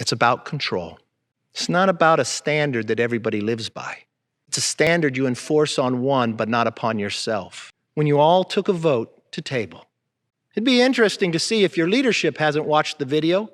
It's about control. It's not about a standard that everybody lives by. It's a standard you enforce on one, but not upon yourself. When you all took a vote to table, it'd be interesting to see if your leadership hasn't watched the video.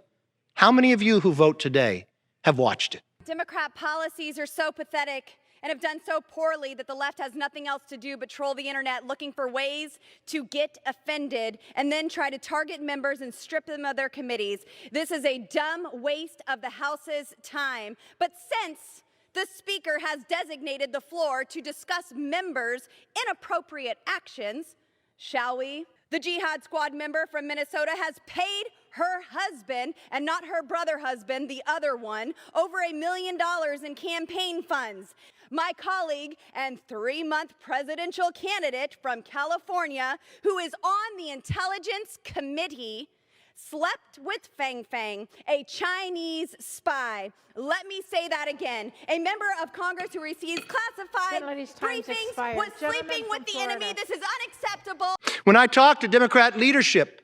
How many of you who vote today have watched it? Democrat policies are so pathetic and have done so poorly that the left has nothing else to do but troll the internet looking for ways to get offended and then try to target members and strip them of their committees. This is a dumb waste of the House's time. But since the Speaker has designated the floor to discuss members' inappropriate actions, shall we? The Jihad Squad member from Minnesota has paid her husband, and not her brother husband, the other one, over $1 million in campaign funds. My colleague and 3-month presidential candidate from California, who is on the Intelligence Committee, slept with Fang Fang, a Chinese spy. Let me say that again. A member of Congress who receives classified briefings was sleeping with the enemy. This is unacceptable. When I talked to Democrat leadership,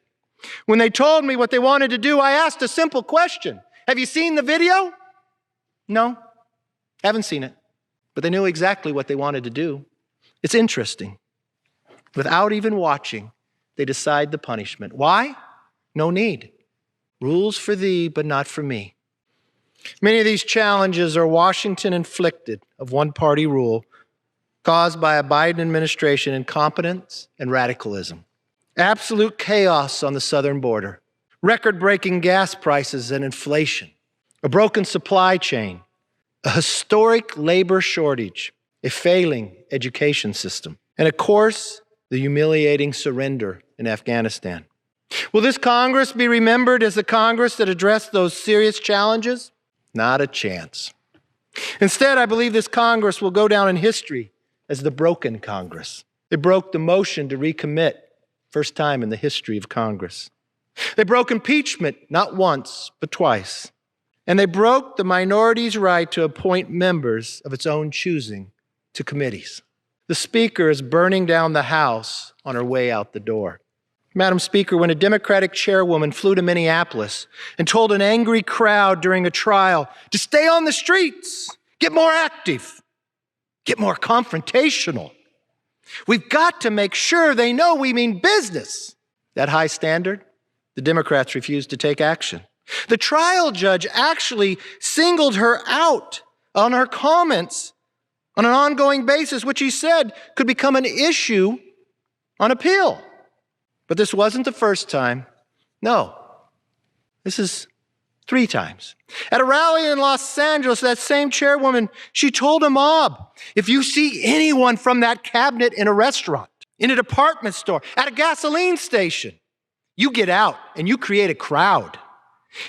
when they told me what they wanted to do, I asked a simple question. Have you seen the video? No, haven't seen it. But they knew exactly what they wanted to do. It's interesting. Without even watching, they decide the punishment. Why? No need. Rules for thee, but not for me. Many of these challenges are Washington inflicted of one-party rule caused by a Biden administration incompetence and radicalism. Absolute chaos on the southern border, record-breaking gas prices and inflation, a broken supply chain, a historic labor shortage, a failing education system, and of course, the humiliating surrender in Afghanistan. Will this Congress be remembered as the Congress that addressed those serious challenges? Not a chance. Instead, I believe this Congress will go down in history as the broken Congress. They broke the motion to recommit, first time in the history of Congress. They broke impeachment, not once, but twice. And they broke the minority's right to appoint members of its own choosing to committees. The Speaker is burning down the House on her way out the door. Madam Speaker, when a Democratic chairwoman flew to Minneapolis and told an angry crowd during a trial to stay on the streets, get more active, get more confrontational, we've got to make sure they know we mean business. That high standard, the Democrats refused to take action. The trial judge actually singled her out on her comments on an ongoing basis, which he said could become an issue on appeal. But this wasn't the first time. No, this is 3 times. At a rally in Los Angeles, that same chairwoman, she told a mob, if you see anyone from that cabinet in a restaurant, in a department store, at a gasoline station, you get out and you create a crowd.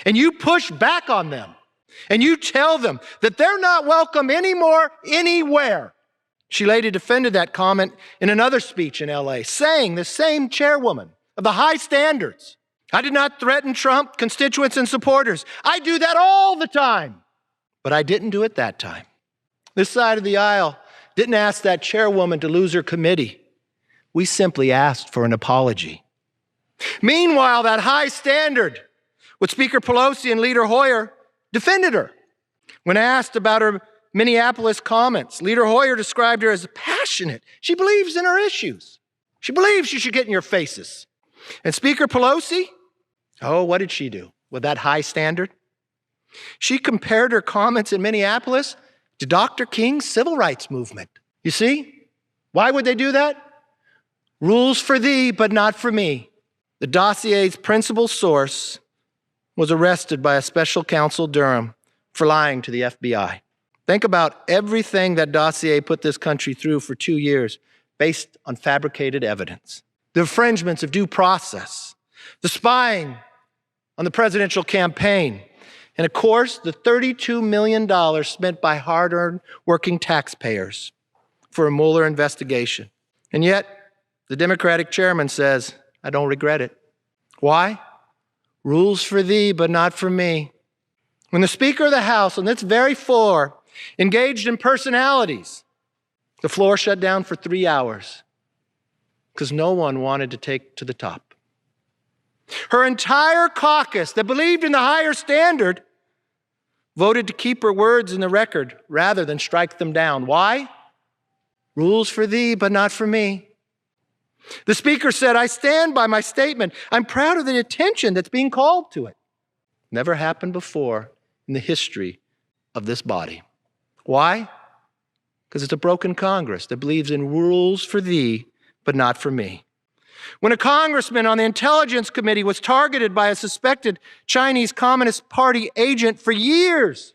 And you push back on them. And you tell them that they're not welcome anymore, anywhere. She later defended that comment in another speech in LA, saying, the same chairwoman of the high standards, I did not threaten Trump, constituents, and supporters. I do that all the time. But I didn't do it that time. This side of the aisle didn't ask that chairwoman to lose her committee. We simply asked for an apology. Meanwhile, that high standard with Speaker Pelosi and Leader Hoyer defended her. When asked about her Minneapolis comments, Leader Hoyer described her as passionate. She believes in her issues. She believes you should get in your faces. And Speaker Pelosi, oh, what did she do with that high standard? She compared her comments in Minneapolis to Dr. King's civil rights movement. You see? Why would they do that? Rules for thee, but not for me. The dossier's principal source was arrested by a special counsel Durham for lying to the FBI. Think about everything that dossier put this country through for 2 years based on fabricated evidence. The infringements of due process, the spying on the presidential campaign, and of course, the $32 million spent by hard-earned working taxpayers for a Mueller investigation. And yet, the Democratic chairman says, I don't regret it. Why? Rules for thee, but not for me. When the Speaker of the House on this very floor engaged in personalities, the floor shut down for 3 hours because no one wanted to take to the top. Her entire caucus that believed in the higher standard voted to keep her words in the record rather than strike them down. Why? Rules for thee, but not for me. The speaker said, I stand by my statement. I'm proud of the attention that's being called to it. Never happened before in the history of this body. Why? Because it's a broken Congress that believes in rules for thee, but not for me. When a congressman on the Intelligence Committee was targeted by a suspected Chinese Communist Party agent for years,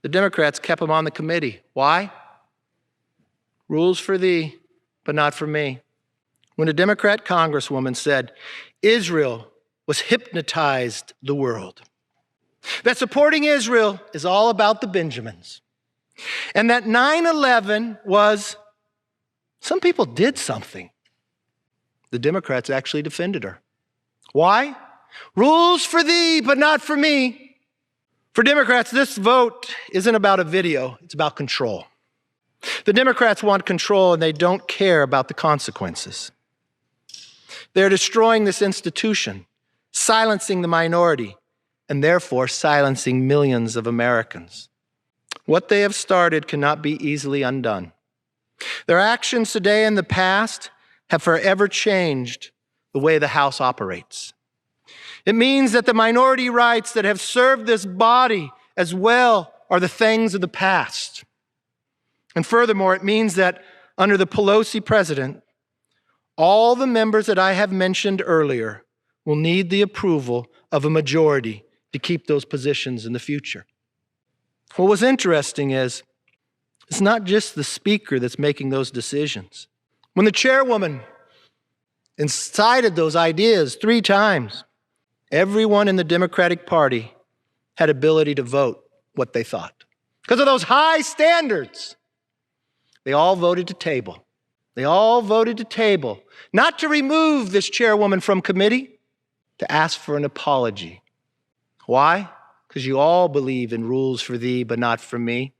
the Democrats kept him on the committee. Why? Rules for thee, but not for me. When a Democrat congresswoman said Israel was hypnotized the world, that supporting Israel is all about the Benjamins, and that 9/11 was, some people did something, the Democrats actually defended her. Why? Rules for thee, but not for me. For Democrats, this vote isn't about a video, it's about control. The Democrats want control and they don't care about the consequences. They're destroying this institution, silencing the minority, and therefore silencing millions of Americans. What they have started cannot be easily undone. Their actions today and the past have forever changed the way the House operates. It means that the minority rights that have served this body as well are the things of the past. And furthermore, it means that under the Pelosi president, all the members that I have mentioned earlier will need the approval of a majority to keep those positions in the future. What was interesting is, it's not just the speaker that's making those decisions. When the chairwoman incited those ideas 3 times, everyone in the Democratic Party had ability to vote what they thought. Because of those high standards, they all voted to table. They all voted to table, not to remove this chairwoman from committee, to ask for an apology. Why? Because you all believe in rules for thee, but not for me.